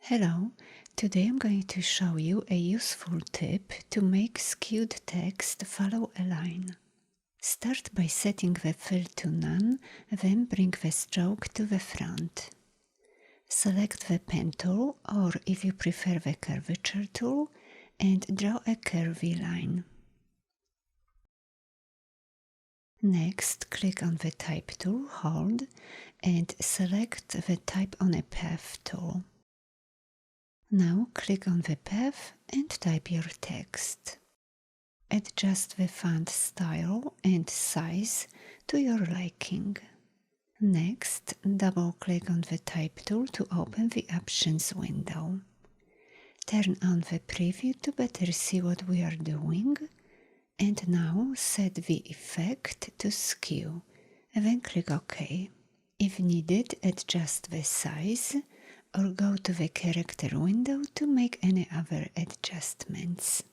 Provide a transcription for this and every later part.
Hello, today I'm going to show you a useful tip to make skewed text follow a line. Start by setting the fill to none, then bring the stroke to the front. Select the pen tool, or if you prefer the curvature tool, and draw a curvy line. Next, click on the type tool, hold, and select the type on a path tool. Now click on the path and type your text. Adjust the font style and size to your liking. Next, double-click on the type tool to open the options window. Turn on the preview to better see what we are doing. And now set the effect to skew, then click OK. If needed, adjust the size or go to the character window to make any other adjustments.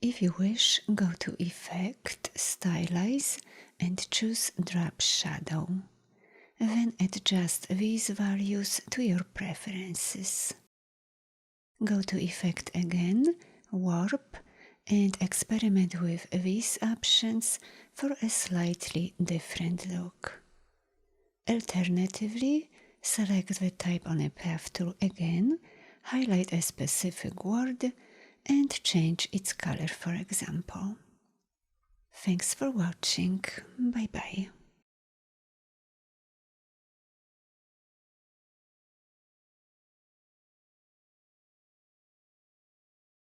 If you wish, go to Effect, Stylize and choose Drop Shadow. Then adjust these values to your preferences. Go to Effect again, Warp, and experiment with these options for a slightly different look. Alternatively, select the type on a path tool again, highlight a specific word, and change its color, for example. Thanks for watching. Bye bye.